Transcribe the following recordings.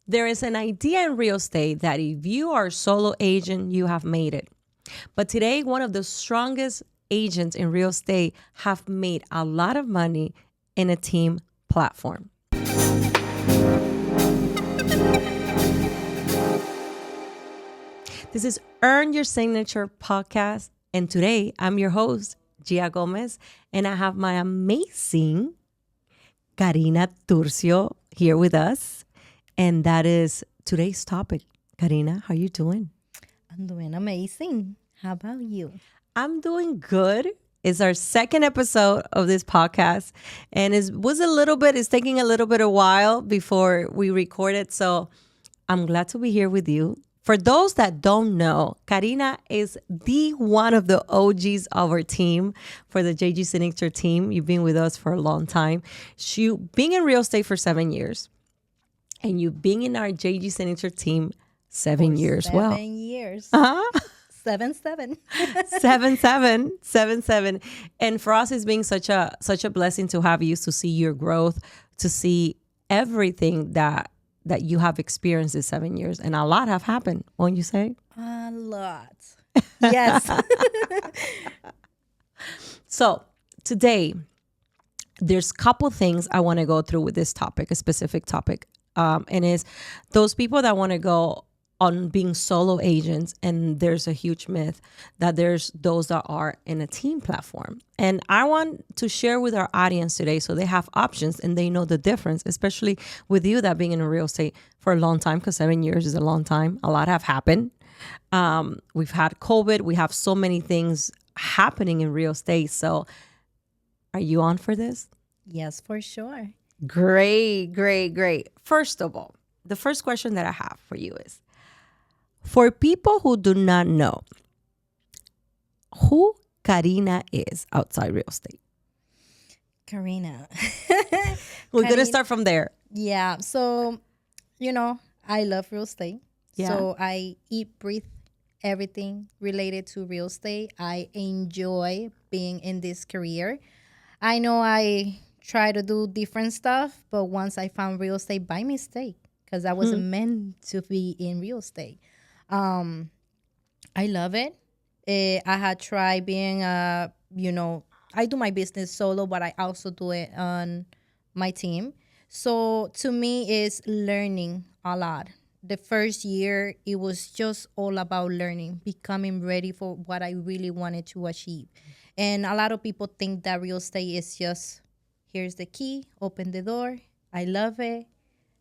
There is an idea in real estate that if you are a solo agent, you have made it. But today, one of the strongest agents in real estate have made a lot of money in a team platform. This is Earn Your Signature podcast. And today, I'm your host, Gea Gomez, and I have my amazing Karina Turcio here with us. And that is today's topic. Karina, how you doing? I'm doing amazing. How about you? I'm doing good. It's our second episode of this podcast. And it's taking a little bit of while before we record it. So I'm glad to be here with you. For those that don't know, Karina is the one of the OGs of our team for the JG Signature team. You've been with us for a long time. You've been in real estate for 7 years. And you've been in our JG Signature team 7 years. 7 years. Uh-huh. 7. 7. And for us, it's been such a blessing to have you, to see your growth, to see everything that you have experienced in 7 years. And a lot have happened, won't you say? A lot. Yes. So today, there's a couple things I want to go through with this topic, a specific topic. And is those people that want to go on being solo agents, and there's a huge myth that there's those that are in a team platform. And I want to share with our audience today so they have options and they know the difference, especially with you that being in real estate for a long time, because 7 years is a long time. A lot have happened. We've had COVID. We have so many things happening in real estate. So are you on for this? Yes, for sure. Great. First of all, the first question that I have for you is, for people who do not know who Karina is outside real estate. Karina. We're going to start from there. Yeah. So, I love real estate. Yeah. So I eat, breathe everything related to real estate. I enjoy being in this career. I know I try to do different stuff, but once I found real estate by mistake, because I wasn't meant to be in real estate. I love it. I had tried being, I do my business solo, but I also do it on my team. So to me, it's learning a lot. The first year, it was just all about learning, becoming ready for what I really wanted to achieve. And a lot of people think that real estate is just, here's the key, open the door. I love it.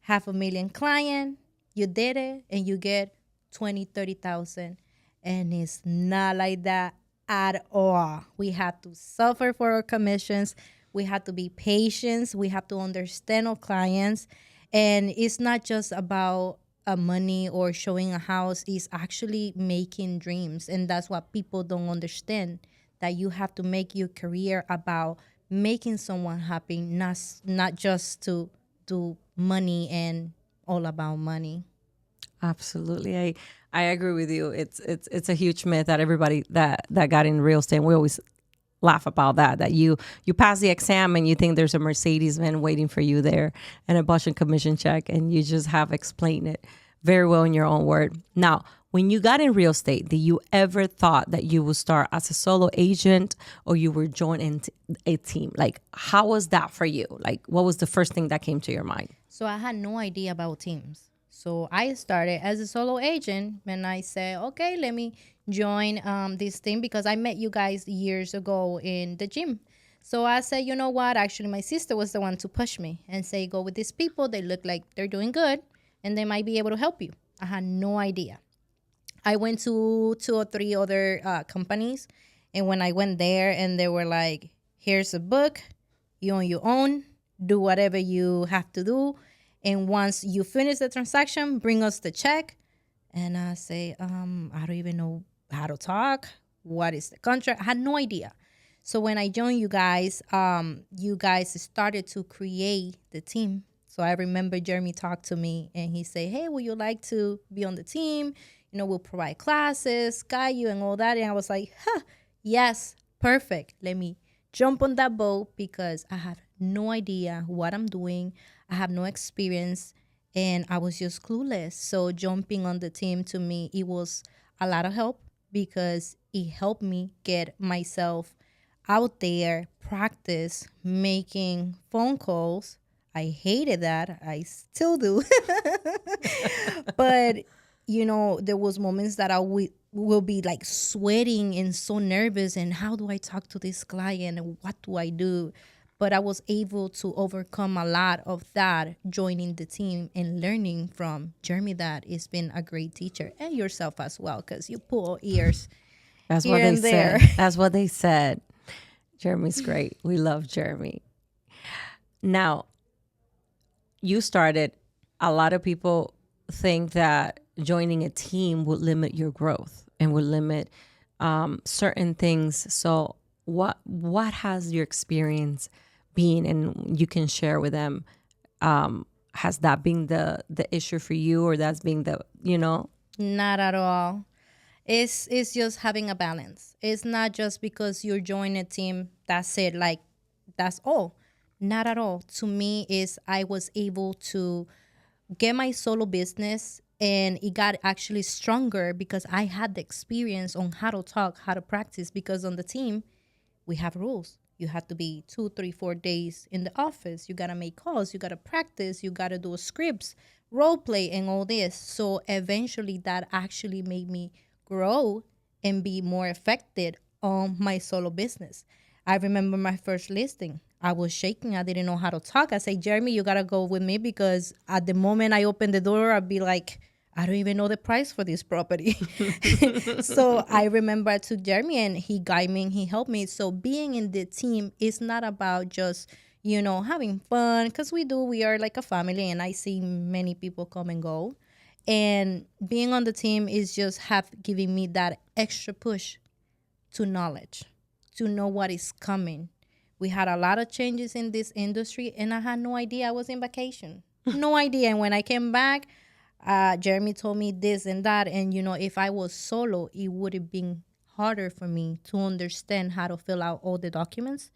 500,000 client, you did it, and you get 20, 30,000. And it's not like that at all. We have to suffer for our commissions. We have to be patient. We have to understand our clients. And it's not just about money or showing a house. It's actually making dreams. And that's what people don't understand, that you have to make your career about making someone happy, not just to do money and all about money. Absolutely. I agree with you. It's a huge myth that everybody that got in real estate, we always laugh about that you pass the exam and you think there's a Mercedes-Benz waiting for you there and a bunch of commission check, and you just have explained it very well in your own word. Now, when you got in real estate, did you ever thought that you would start as a solo agent or you were joining a team? Like, how was that for you? Like, what was the first thing that came to your mind? So I had no idea about teams. So I started as a solo agent, and I said, okay, let me join this team because I met you guys years ago in the gym. So I said, you know what? Actually, my sister was the one to push me and say, go with these people. They look like they're doing good, and they might be able to help you. I had no idea. I went to 2 or 3 other companies, and when I went there, and they were like, here's a book, you on your own, do whatever you have to do. And once you finish the transaction, bring us the check. And I say, I don't even know how to talk. What is the contract? I had no idea. So when I joined you guys started to create the team. So I remember Jeremy talked to me and he said, hey, would you like to be on the team? We'll provide classes, guide you and all that. And I was like, yes, perfect. Let me jump on that boat because I have no idea what I'm doing. I have no experience. and I was just clueless. So jumping on the team to me, it was a lot of help because it helped me get myself out there, practice making phone calls. I hated that. I still do. But there was moments that will be like sweating and so nervous, and how do I talk to this client and what do I do? But I was able to overcome a lot of that joining the team and learning from Jeremy, that has been a great teacher, and yourself as well, because you pull ears That's what here they and there. said. That's what they said. Jeremy's great. We love Jeremy. Now, you started, a lot of people think that joining a team would limit your growth and would limit certain things. So what has your experience been, and you can share with them? Has that been the issue for you, or that's being the? Not at all. It's just having a balance. It's not just because you're joining a team, that's it. Like, that's all. Not at all. To me, is I was able to get my solo business, and it got actually stronger because I had the experience on how to talk, how to practice, because on the team we have rules. You have to be 2, 3, 4 days in the office. You gotta make calls. You gotta practice. You gotta do scripts, role play, and all this. So eventually, that actually made me grow and be more effective on my solo business. I remember my first listing. I was shaking. I didn't know how to talk. I said, Jeremy, you gotta go with me, because at the moment I opened the door, I'd be like, I don't even know the price for this property. So I remember I took Jeremy, and he guided me and he helped me. So being in the team is not about just, having fun, because we are like a family, and I see many people come and go. And being on the team is just have giving me that extra push to knowledge, to know what is coming. We had a lot of changes in this industry, and I had no idea. I was in vacation. No idea. And when I came back, Jeremy told me this and that. And, if I was solo, it would have been harder for me to understand how to fill out all the documents.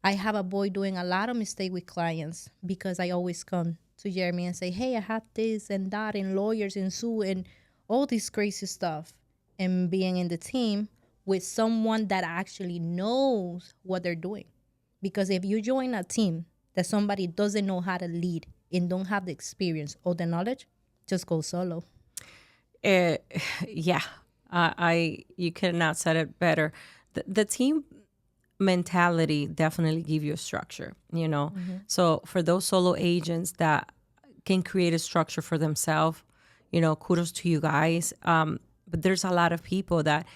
I have a boy doing a lot of mistake with clients, because I always come to Jeremy and say, hey, I have this and that, and lawyers and sue and all this crazy stuff. And being in the team with someone that actually knows what they're doing. Because if you join a team that somebody doesn't know how to lead and don't have the experience or the knowledge, just go solo. Uh, yeah, I you could not said it better. The team mentality definitely give you a structure. So for those solo agents that can create a structure for themselves, kudos to you guys. But there's a lot of people that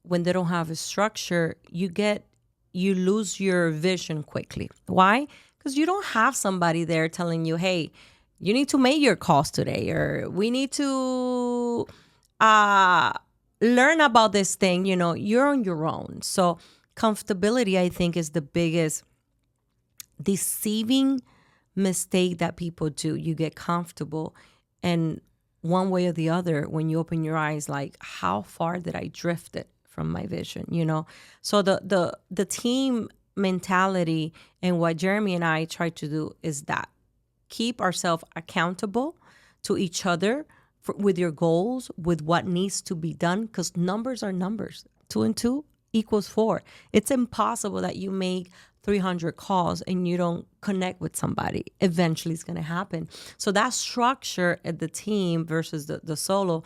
when they don't have a structure, you lose your vision quickly. Why? Because you don't have somebody there telling you, hey, you need to make your calls today, or we need to uh learn about this thing. You're on your own. So comfortability, I think, is the biggest deceiving mistake that people do. You get comfortable, and one way or the other, when you open your eyes, like, how far did I drift it from my vision? So the team mentality, and what Jeremy and I try to do is that keep ourselves accountable to each other with your goals, with what needs to be done, because numbers are numbers. 2 and 2 equals 4. It's impossible that you make 300 calls and you don't connect with somebody. Eventually it's going to happen. So that structure at the team versus the solo,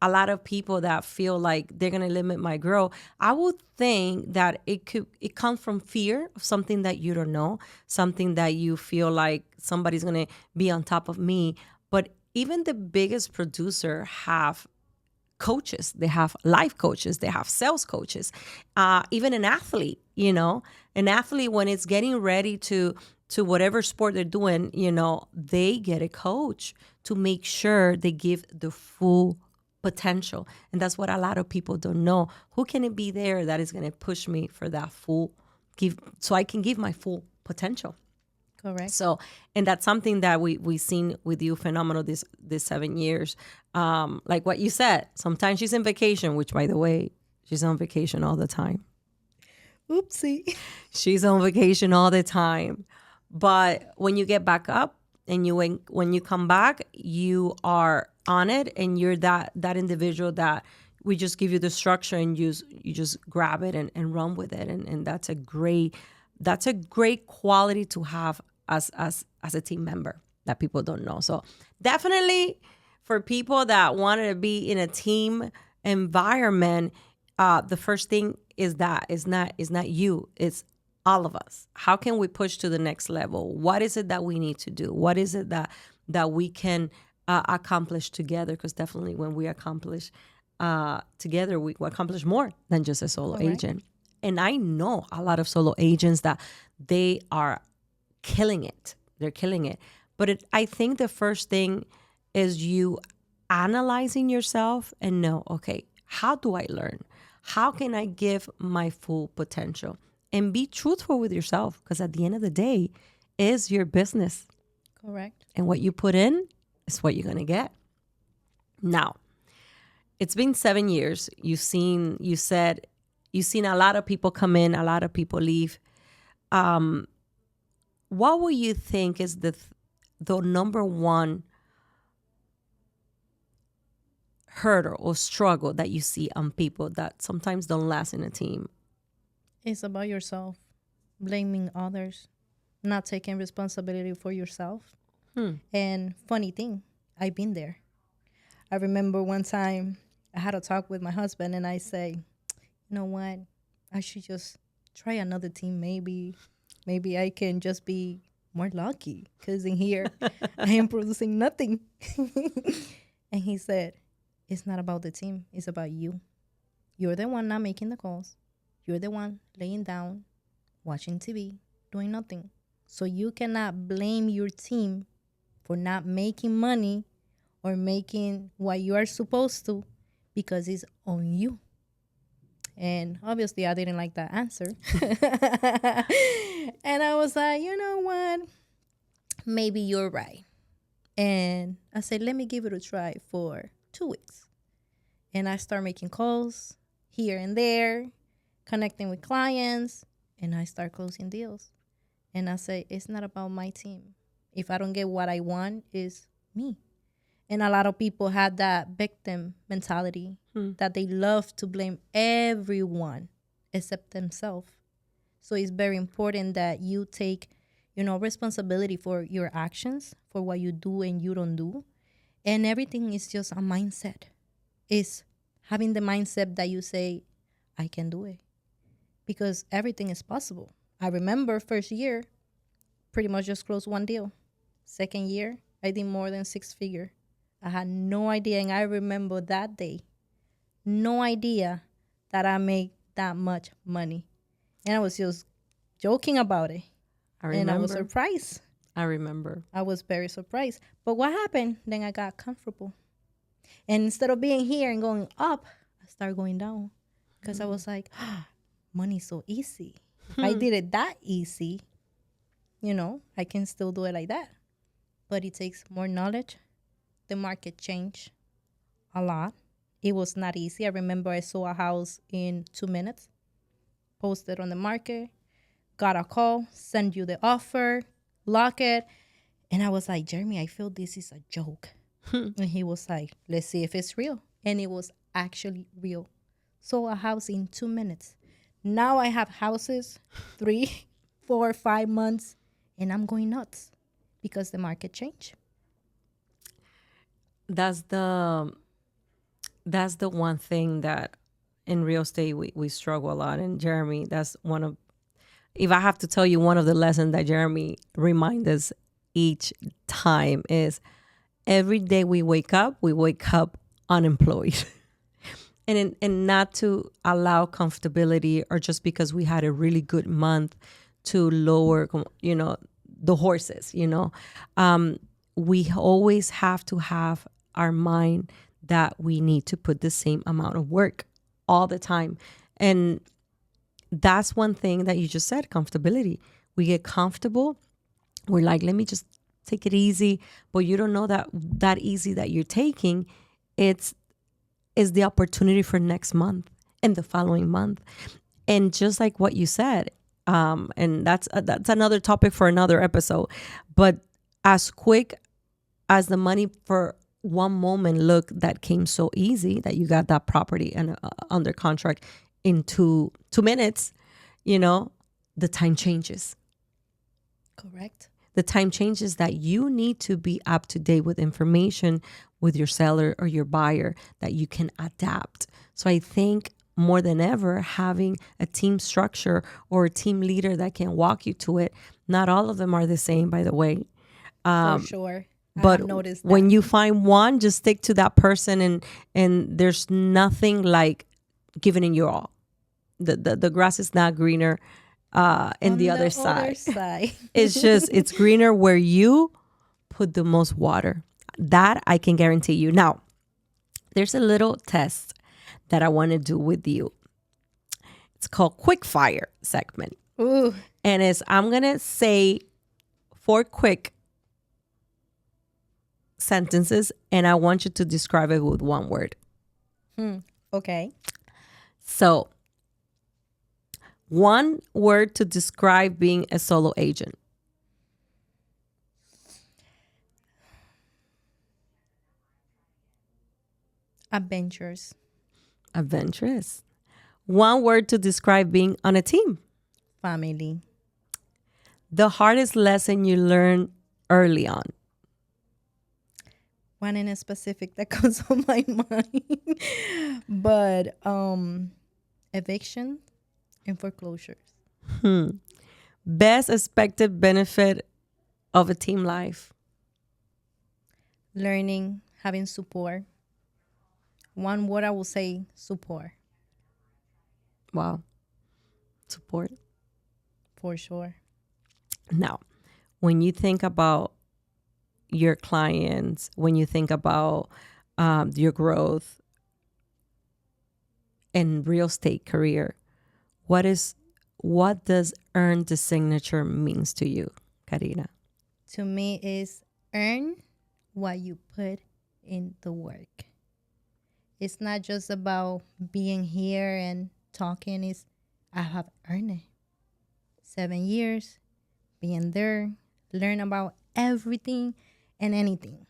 a lot of people that feel like they're going to limit my growth, I would think that it comes from fear of something that you don't know, something that you feel like somebody's going to be on top of me. But even the biggest producer have coaches, they have life coaches, they have sales coaches, even an athlete, when it's getting ready to whatever sport they're doing, they get a coach to make sure they give the full potential. And that's what a lot of people don't know. Who can it be there that is going to push me for that so I can give my full potential? Correct. So, and that's something that we seen with you, phenomenal, this 7 years. Like what you said, sometimes she's in vacation, which, by the way, she's on vacation all the time. Oopsie. She's on vacation all the time. But when you get back up, and when you come back, you are on it, and you're that individual that we just give you the structure, and you just grab it and run with it, and that's a great quality to have as a team member that people don't know. So definitely for people that wanted to be in a team environment, the first thing is that is not you, it's all of us. How can we push to the next level? What is it that we need to do? What is it that we can accomplish together? Because definitely when we accomplish together, we accomplish more than just a solo agent. And I know a lot of solo agents that they are killing it. They're killing it. But I think the first thing is you analyzing yourself and know, okay, how do I learn? How can I give my full potential? And be truthful with yourself, because at the end of the day, is your business. Correct. And what you put in is what you're going to get. Now, it's been 7 years. You said you've seen a lot of people come in, a lot of people leave. What would you think is the number one hurdle or struggle that you see on people that sometimes don't last in a team? It's about yourself, blaming others, not taking responsibility for yourself. And funny thing, I've been there. I remember one time I had a talk with my husband, and I say, you know what, I should just try another team. Maybe I can just be more lucky, because in here I am producing nothing. And he said, it's not about the team, it's about you. You're the one not making the calls. You're the one laying down, watching TV, doing nothing. So you cannot blame your team for not making money or making what you are supposed to, because it's on you. And obviously I didn't like that answer. And I was like, you know what? Maybe you're right. And I said, let me give it a try for 2 weeks. And I start making calls here and there, connecting with clients, and I start closing deals. And I say, it's not about my team. If I don't get what I want, it's me. And a lot of people had that victim mentality, that they love to blame everyone except themselves. So it's very important that you take, responsibility for your actions, for what you do and you don't do. And everything is just a mindset. It's having the mindset that you say, I can do it. Because everything is possible. I remember first year, pretty much just closed one deal. Second year, I did more than 6 figures. I had no idea, and I remember that day, no idea that I made that much money. And I was just joking about it. And I was surprised. I remember. I was very surprised. But what happened? Then I got comfortable. And instead of being here and going up, I started going down. Because I was like, money's so easy. If I did it that easy, I can still do it like that. But it takes more knowledge. The market changed a lot. It was not easy. I remember I saw a house in 2 minutes, posted on the market, got a call, send you the offer, lock it. And I was like, Jeremy, I feel this is a joke. And he was like, let's see if it's real. And it was actually real. Sold a house in 2 minutes. Now I have houses 3, 4, 5 months, and I'm going nuts because the market changed. That's the one thing that in real estate we struggle a lot. And Jeremy, that's one of, if I have to tell you one of the lessons that Jeremy reminds us each time is, every day we wake up unemployed. and not to allow comfortability, or just because we had a really good month, to lower, the horses, we always have to have our mind that we need to put the same amount of work all the time. And that's one thing that you just said, comfortability. We get comfortable. We're like, let me just take it easy. But you don't know that easy that you're taking, is the opportunity for next month and the following month. And just like what you said, and that's another topic for another episode. But as quick as the money for one moment look that came so easy that you got that property and under contract in two minutes, you know, the time changes. Correct. The time changes that you need to be up to date with information with your seller or your buyer that you can adapt. So I think more than ever, having a team structure or a team leader that can walk you to it. Not all of them are the same, by the way. For sure. I But have noticed when that. you find one, just stick to that person, and there's nothing like giving it your all. The grass is not greener in On the other the other side. side. It's greener where you put the most water. That I can guarantee you. Now, there's a little test that I want to do with you. It's called quick fire segment. Ooh. And I'm going to say 4 quick sentences, and I want you to describe it with one word. Okay. So, one word to describe being a solo agent. Adventures. Adventurous. One word to describe being on a team. Family. The hardest lesson you learn early on. One in a specific that comes on my mind. But eviction and foreclosures. Best expected benefit of a team life. Learning, having support. One word I will say, support. Wow. Support. For sure. Now, when you think about your clients, when you think about your growth in real estate career, what does earn the signature means to you, Karina? To me is earn what you put in the work. It's not just about being here and talking. It's I have earned it. 7 years, being there, learn about everything and anything.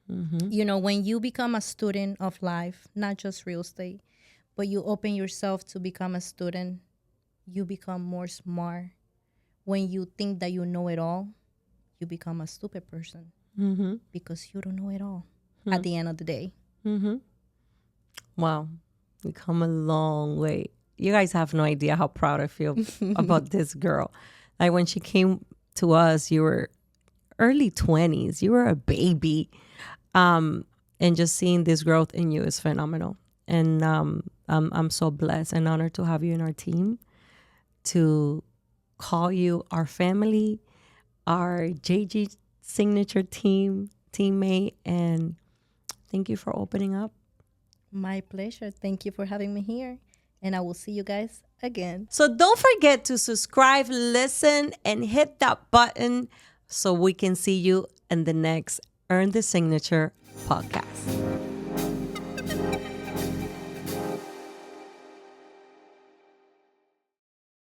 You know, when you become a student of life, not just real estate, but you open yourself to become a student, you become more smart. When you think that you know it all, you become a stupid person because you don't know it all at the end of the day. Wow. We come a long way. You guys have no idea how proud I feel about this girl. Like when she came to us, you were early 20s. You were a baby. And just seeing this growth in you is phenomenal. And I'm so blessed and honored to have you in our team, to call you our family, our JG signature teammate. And thank you for opening up. My pleasure. Thank you for having me here. And I will see you guys again. So don't forget to subscribe, listen, and hit that button so we can see you in the next Earn the Signature podcast.